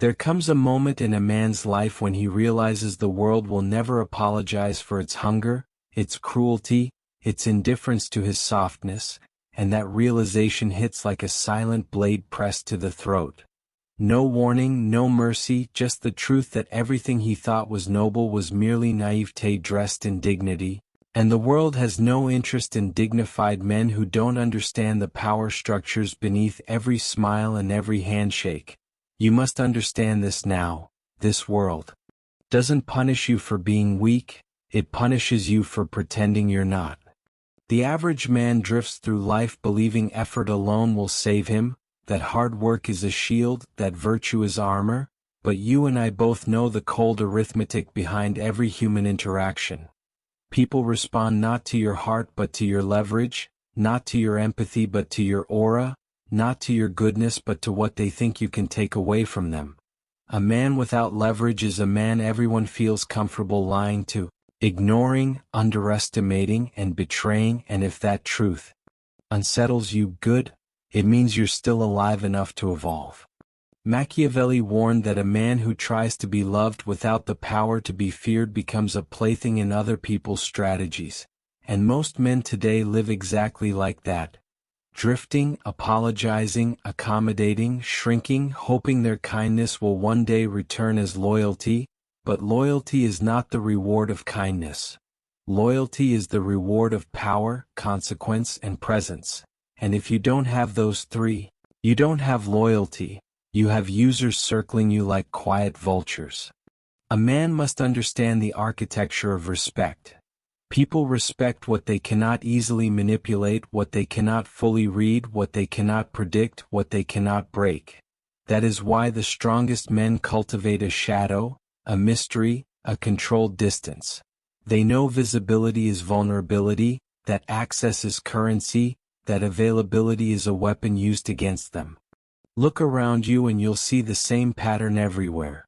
There comes a moment in a man's life when he realizes the world will never apologize for its hunger, its cruelty, its indifference to his softness, and that realization hits like a silent blade pressed to the throat. No warning, no mercy, just the truth that everything he thought was noble was merely naivete dressed in dignity, and the world has no interest in dignified men who don't understand the power structures beneath every smile and every handshake. You must understand this now. This world doesn't punish you for being weak, it punishes you for pretending you're not. The average man drifts through life believing effort alone will save him, that hard work is a shield, that virtue is armor, but you and I both know the cold arithmetic behind every human interaction. People respond not to your heart but to your leverage, not to your empathy but to your aura, not to your goodness but to what they think you can take away from them. A man without leverage is a man everyone feels comfortable lying to, ignoring, underestimating, and betraying, and if that truth unsettles you, good, it means you're still alive enough to evolve. Machiavelli warned that a man who tries to be loved without the power to be feared becomes a plaything in other people's strategies, and most men today live exactly like that. Drifting, apologizing, accommodating, shrinking, hoping their kindness will one day return as loyalty, but loyalty is not the reward of kindness. Loyalty is the reward of power, consequence, and presence. And if you don't have those three, you don't have loyalty, you have users circling you like quiet vultures. A man must understand the architecture of respect. People respect what they cannot easily manipulate, what they cannot fully read, what they cannot predict, what they cannot break. That is why the strongest men cultivate a shadow, a mystery, a controlled distance. They know visibility is vulnerability, that access is currency, that availability is a weapon used against them. Look around you and you'll see the same pattern everywhere.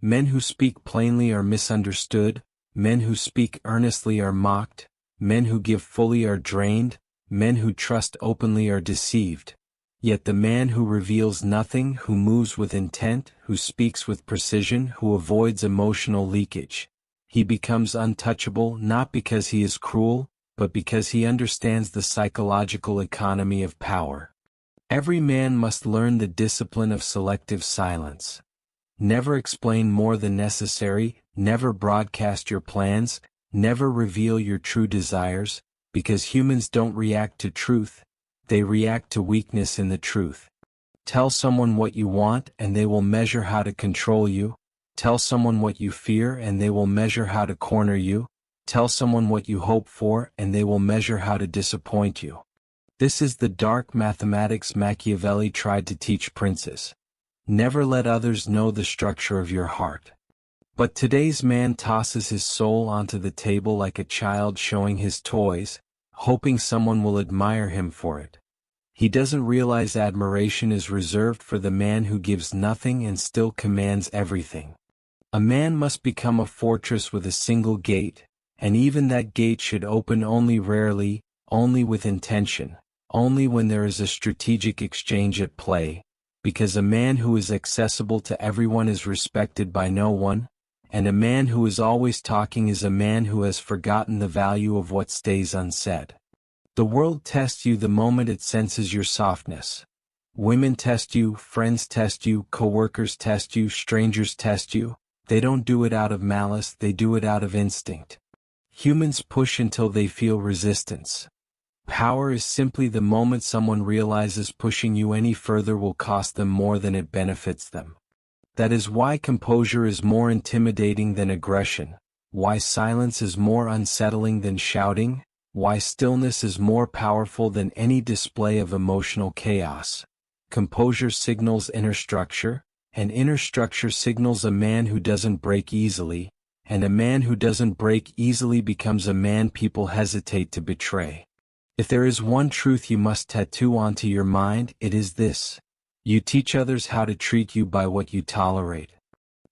Men who speak plainly are misunderstood, men who speak earnestly are mocked, men who give fully are drained, men who trust openly are deceived. Yet the man who reveals nothing, who moves with intent, who speaks with precision, who avoids emotional leakage, he becomes untouchable not because he is cruel, but because he understands the psychological economy of power. Every man must learn the discipline of selective silence. Never explain more than necessary, never broadcast your plans, never reveal your true desires, because humans don't react to truth, they react to weakness in the truth. Tell someone what you want and they will measure how to control you. Tell someone what you fear and they will measure how to corner you. Tell someone what you hope for and they will measure how to disappoint you. This is the dark mathematics Machiavelli tried to teach princes. Never let others know the structure of your heart. But today's man tosses his soul onto the table like a child showing his toys, hoping someone will admire him for it. He doesn't realize admiration is reserved for the man who gives nothing and still commands everything. A man must become a fortress with a single gate, and even that gate should open only rarely, only with intention, only when there is a strategic exchange at play, because a man who is accessible to everyone is respected by no one, and a man who is always talking is a man who has forgotten the value of what stays unsaid. The world tests you the moment it senses your softness. Women test you, friends test you, coworkers test you, strangers test you. They don't do it out of malice, they do it out of instinct. Humans push until they feel resistance. Power is simply the moment someone realizes pushing you any further will cost them more than it benefits them. That is why composure is more intimidating than aggression, why silence is more unsettling than shouting, why stillness is more powerful than any display of emotional chaos. Composure signals inner structure, and inner structure signals a man who doesn't break easily, and a man who doesn't break easily becomes a man people hesitate to betray. If there is one truth you must tattoo onto your mind, it is this: you teach others how to treat you by what you tolerate.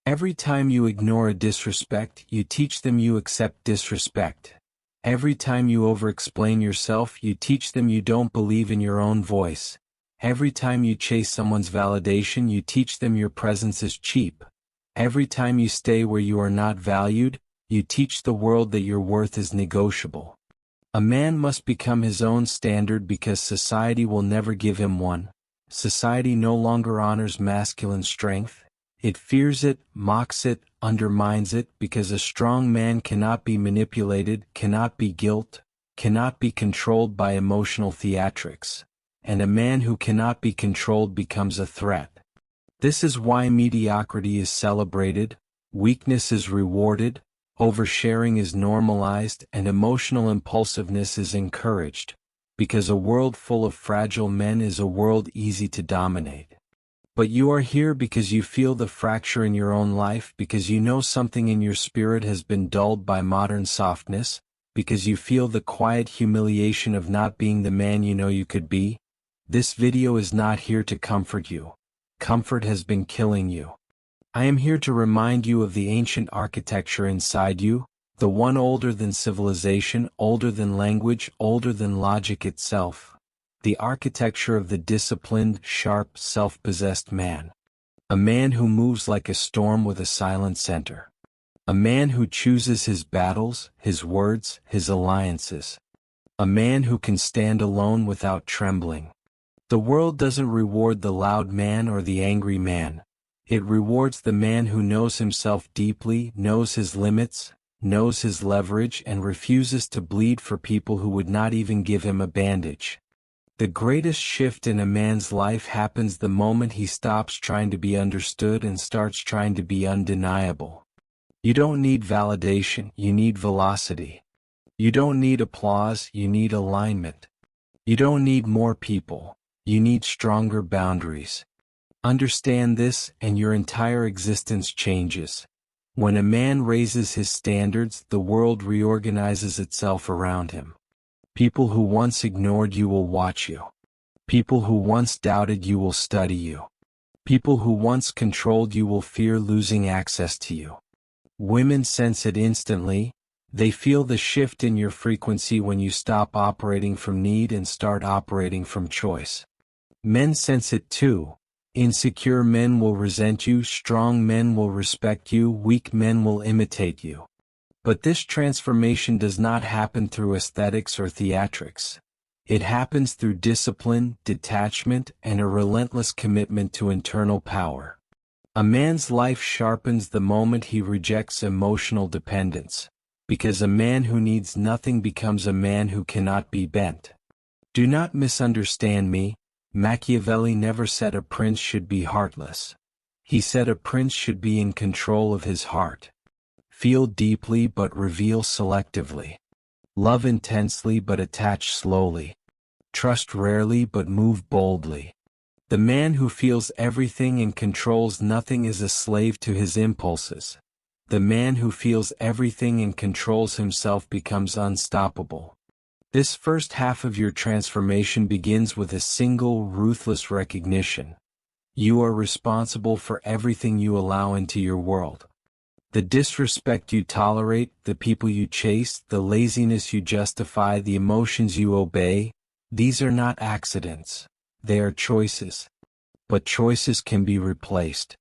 Every time you ignore a disrespect, you teach them you accept disrespect. Every time you over-explain yourself, you teach them you don't believe in your own voice. Every time you chase someone's validation, you teach them your presence is cheap. Every time you stay where you are not valued, you teach the world that your worth is negotiable. A man must become his own standard because society will never give him one. Society no longer honors masculine strength. It fears it, mocks it, undermines it, because a strong man cannot be manipulated, cannot be guilt, cannot be controlled by emotional theatrics. And a man who cannot be controlled becomes a threat. This is why mediocrity is celebrated, weakness is rewarded, oversharing is normalized, and emotional impulsiveness is encouraged, because a world full of fragile men is a world easy to dominate. But you are here because you feel the fracture in your own life, because you know something in your spirit has been dulled by modern softness, because you feel the quiet humiliation of not being the man you know you could be. This video is not here to comfort you. Comfort has been killing you. I am here to remind you of the ancient architecture inside you, the one older than civilization, older than language, older than logic itself. The architecture of the disciplined, sharp, self-possessed man. A man who moves like a storm with a silent center. A man who chooses his battles, his words, his alliances. A man who can stand alone without trembling. The world doesn't reward the loud man or the angry man. It rewards the man who knows himself deeply, knows his limits, knows his leverage, and refuses to bleed for people who would not even give him a bandage. The greatest shift in a man's life happens the moment he stops trying to be understood and starts trying to be undeniable. You don't need validation, you need velocity. You don't need applause, you need alignment. You don't need more people, you need stronger boundaries. Understand this, and your entire existence changes. When a man raises his standards, the world reorganizes itself around him. People who once ignored you will watch you. People who once doubted you will study you. People who once controlled you will fear losing access to you. Women sense it instantly. They feel the shift in your frequency when you stop operating from need and start operating from choice. Men sense it too. Insecure men will resent you, strong men will respect you, weak men will imitate you. But this transformation does not happen through aesthetics or theatrics. It happens through discipline, detachment, and a relentless commitment to internal power. A man's life sharpens the moment he rejects emotional dependence, because a man who needs nothing becomes a man who cannot be bent. Do not misunderstand me. Machiavelli never said a prince should be heartless. He said a prince should be in control of his heart. Feel deeply but reveal selectively. Love intensely but attach slowly. Trust rarely but move boldly. The man who feels everything and controls nothing is a slave to his impulses. The man who feels everything and controls himself becomes unstoppable. This first half of your transformation begins with a single, ruthless recognition. You are responsible for everything you allow into your world. The disrespect you tolerate, the people you chase, the laziness you justify, the emotions you obey, these are not accidents. They are choices. But choices can be replaced.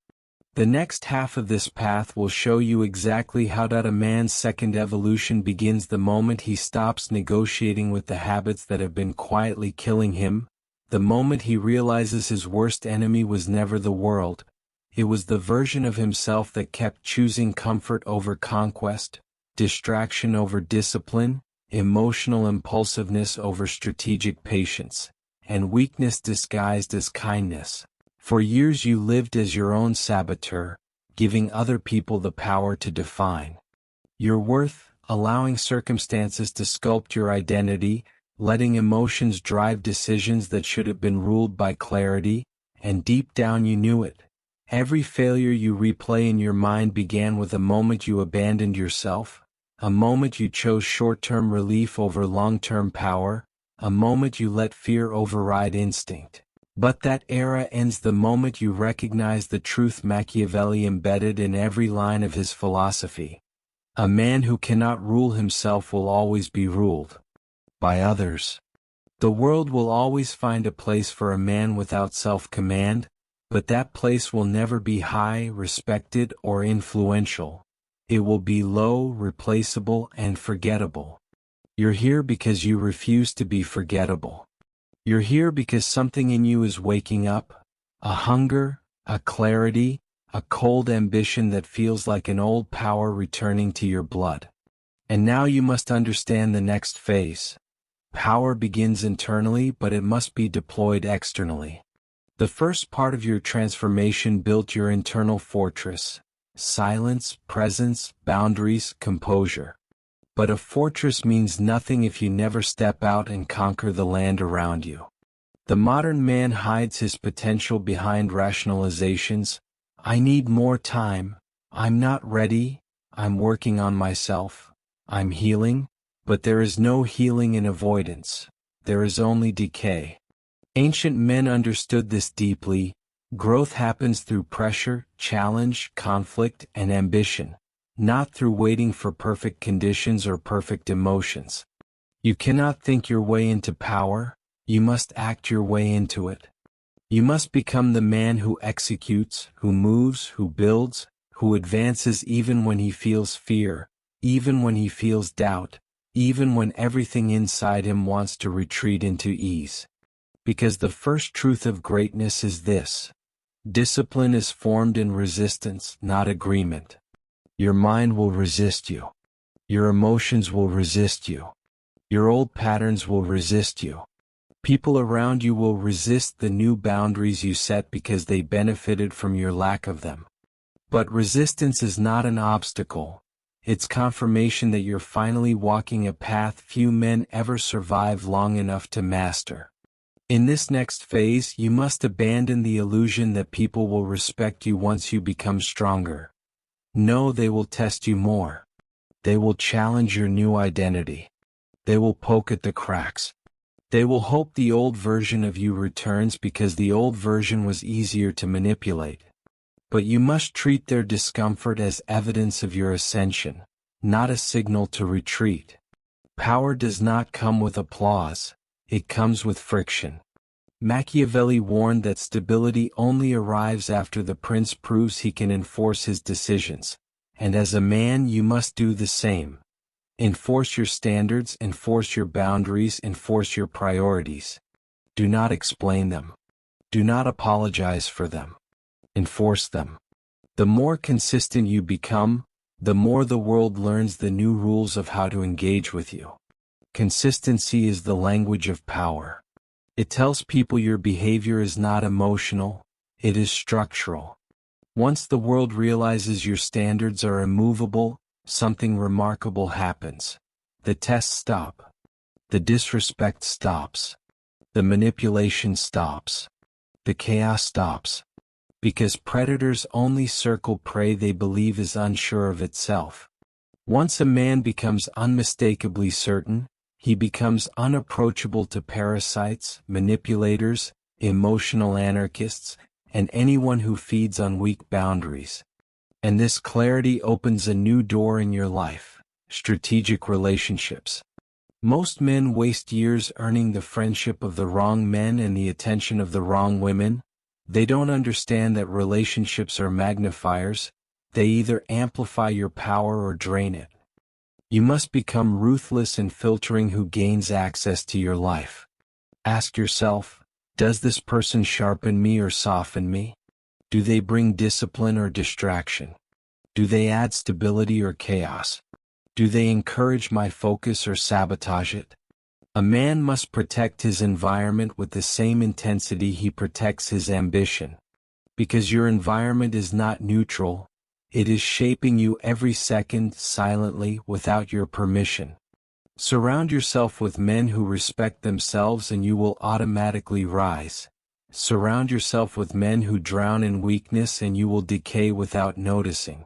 The next half of this path will show you exactly how that a man's second evolution begins the moment he stops negotiating with the habits that have been quietly killing him, the moment he realizes his worst enemy was never the world. It was the version of himself that kept choosing comfort over conquest, distraction over discipline, emotional impulsiveness over strategic patience, and weakness disguised as kindness. For years you lived as your own saboteur, giving other people the power to define your worth, allowing circumstances to sculpt your identity, letting emotions drive decisions that should have been ruled by clarity, and deep down you knew it. Every failure you replay in your mind began with a moment you abandoned yourself, a moment you chose short-term relief over long-term power, a moment you let fear override instinct. But that era ends the moment you recognize the truth Machiavelli embedded in every line of his philosophy. A man who cannot rule himself will always be ruled by others. The world will always find a place for a man without self-command, but that place will never be high, respected, or influential. It will be low, replaceable, and forgettable. You're here because you refuse to be forgettable. You're here because something in you is waking up, a hunger, a clarity, a cold ambition that feels like an old power returning to your blood. And now you must understand the next phase. Power begins internally, but it must be deployed externally. The first part of your transformation built your internal fortress: silence, presence, boundaries, composure. But a fortress means nothing if you never step out and conquer the land around you. The modern man hides his potential behind rationalizations. I need more time. I'm not ready. I'm working on myself. I'm healing. But there is no healing in avoidance. There is only decay. Ancient men understood this deeply. Growth happens through pressure, challenge, conflict, and ambition, not through waiting for perfect conditions or perfect emotions. You cannot think your way into power. You must act your way into it. You must become the man who executes, who moves, who builds, who advances even when he feels fear, even when he feels doubt, even when everything inside him wants to retreat into ease. Because the first truth of greatness is this: discipline is formed in resistance, not agreement. Your mind will resist you. Your emotions will resist you. Your old patterns will resist you. People around you will resist the new boundaries you set because they benefited from your lack of them. But resistance is not an obstacle. It's confirmation that you're finally walking a path few men ever survive long enough to master. In this next phase, you must abandon the illusion that people will respect you once you become stronger. No, they will test you more. They will challenge your new identity. They will poke at the cracks. They will hope the old version of you returns because the old version was easier to manipulate. But you must treat their discomfort as evidence of your ascension, not a signal to retreat. Power does not come with applause. It comes with friction. Machiavelli warned that stability only arrives after the prince proves he can enforce his decisions, and as a man you must do the same. Enforce your standards, enforce your boundaries, enforce your priorities. Do not explain them. Do not apologize for them. Enforce them. The more consistent you become, the more the world learns the new rules of how to engage with you. Consistency is the language of power. It tells people your behavior is not emotional, it is structural. Once the world realizes your standards are immovable, something remarkable happens. The tests stop. The disrespect stops. The manipulation stops. The chaos stops. Because predators only circle prey they believe is unsure of itself. Once a man becomes unmistakably certain, he becomes unapproachable to parasites, manipulators, emotional anarchists, and anyone who feeds on weak boundaries. And this clarity opens a new door in your life: strategic relationships. Most men waste years earning the friendship of the wrong men and the attention of the wrong women. They don't understand that relationships are magnifiers. They either amplify your power or drain it. You must become ruthless in filtering who gains access to your life. Ask yourself, does this person sharpen me or soften me? Do they bring discipline or distraction? Do they add stability or chaos? Do they encourage my focus or sabotage it? A man must protect his environment with the same intensity he protects his ambition. Because your environment is not neutral, it is shaping you every second, silently, without your permission. Surround yourself with men who respect themselves and you will automatically rise. Surround yourself with men who drown in weakness and you will decay without noticing.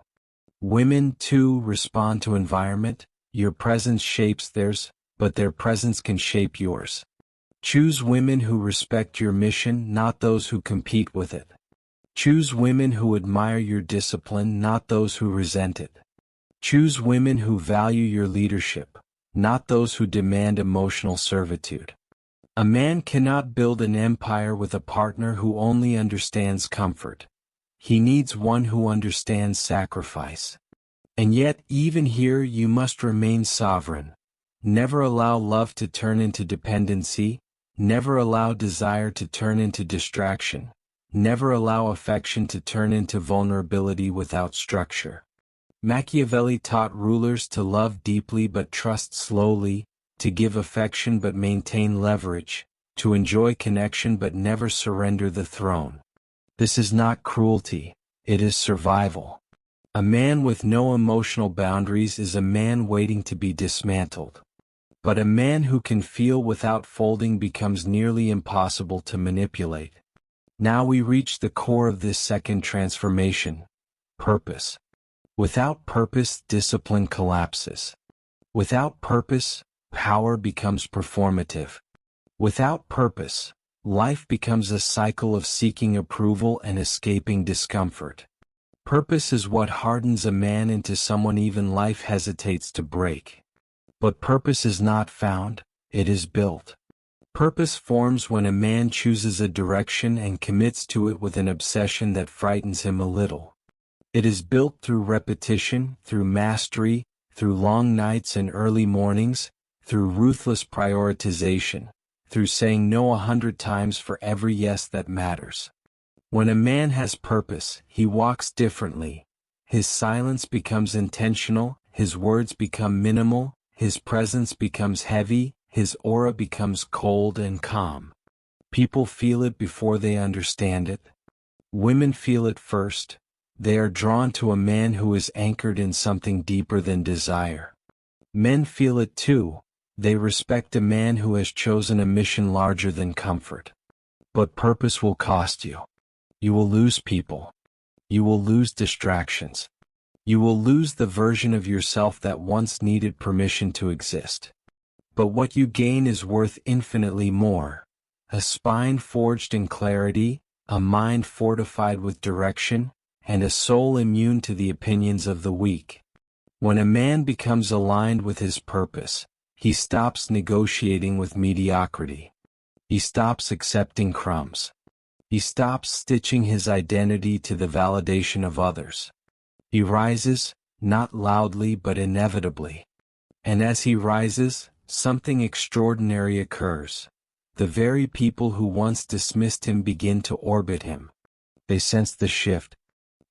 Women, too, respond to environment. Your presence shapes theirs, but their presence can shape yours. Choose women who respect your mission, not those who compete with it. Choose women who admire your discipline, not those who resent it. Choose women who value your leadership, not those who demand emotional servitude. A man cannot build an empire with a partner who only understands comfort. He needs one who understands sacrifice. And yet, even here you must remain sovereign. Never allow love to turn into dependency, never allow desire to turn into distraction, never allow affection to turn into vulnerability without structure. Machiavelli taught rulers to love deeply but trust slowly, to give affection but maintain leverage, to enjoy connection but never surrender the throne. This is not cruelty, it is survival. A man with no emotional boundaries is a man waiting to be dismantled. But a man who can feel without folding becomes nearly impossible to manipulate. Now we reach the core of this second transformation: purpose. Without purpose, discipline collapses. Without purpose, power becomes performative. Without purpose, life becomes a cycle of seeking approval and escaping discomfort. Purpose is what hardens a man into someone even life hesitates to break. But purpose is not found, it is built. Purpose forms when a man chooses a direction and commits to it with an obsession that frightens him a little. It is built through repetition, through mastery, through long nights and early mornings, through ruthless prioritization, through saying no 100 times for every yes that matters. When a man has purpose, he walks differently. His silence becomes intentional, his words become minimal, his presence becomes heavy, his aura becomes cold and calm. People feel it before they understand it. Women feel it first. They are drawn to a man who is anchored in something deeper than desire. Men feel it too. They respect a man who has chosen a mission larger than comfort. But purpose will cost you. You will lose people. You will lose distractions. You will lose the version of yourself that once needed permission to exist. But what you gain is worth infinitely more. A spine forged in clarity, a mind fortified with direction, and a soul immune to the opinions of the weak. When a man becomes aligned with his purpose, he stops negotiating with mediocrity. He stops accepting crumbs. He stops stitching his identity to the validation of others. He rises, not loudly but inevitably. And as he rises, something extraordinary occurs. The very people who once dismissed him begin to orbit him. They sense the shift.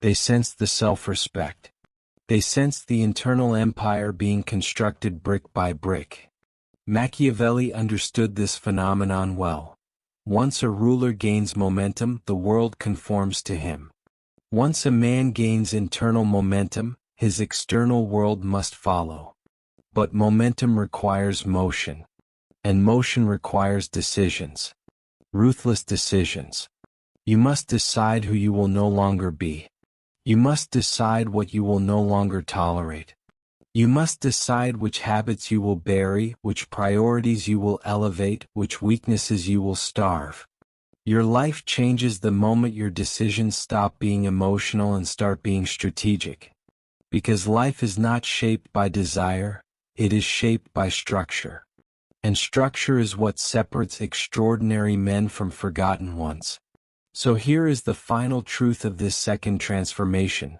They sense the self-respect. They sense the internal empire being constructed brick by brick. Machiavelli understood this phenomenon well. Once a ruler gains momentum, the world conforms to him. Once a man gains internal momentum, his external world must follow. But momentum requires motion. And motion requires decisions. Ruthless decisions. You must decide who you will no longer be. You must decide what you will no longer tolerate. You must decide which habits you will bury, which priorities you will elevate, which weaknesses you will starve. Your life changes the moment your decisions stop being emotional and start being strategic. Because life is not shaped by desire, it is shaped by structure. And structure is what separates extraordinary men from forgotten ones. So here is the final truth of this second transformation.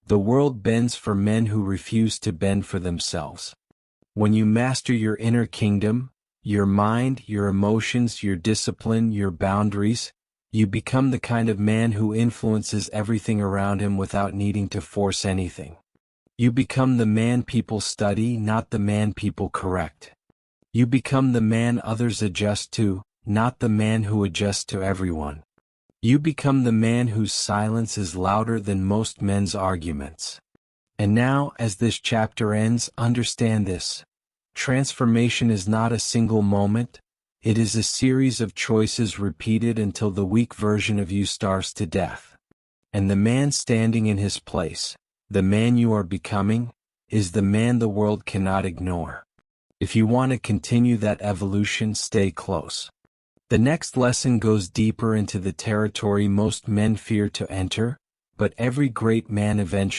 The world bends for men who refuse to bend for themselves. When you master your inner kingdom, your mind, your emotions, your discipline, your boundaries, you become the kind of man who influences everything around him without needing to force anything. You become the man people study, not the man people correct. You become the man others adjust to, not the man who adjusts to everyone. You become the man whose silence is louder than most men's arguments. And now, as this chapter ends, understand this. Transformation is not a single moment, it is a series of choices repeated until the weak version of you starves to death. And the man standing in his place, the man you are becoming, is the man the world cannot ignore. If you want to continue that evolution, stay close. The next lesson goes deeper into the territory most men fear to enter, but every great man eventually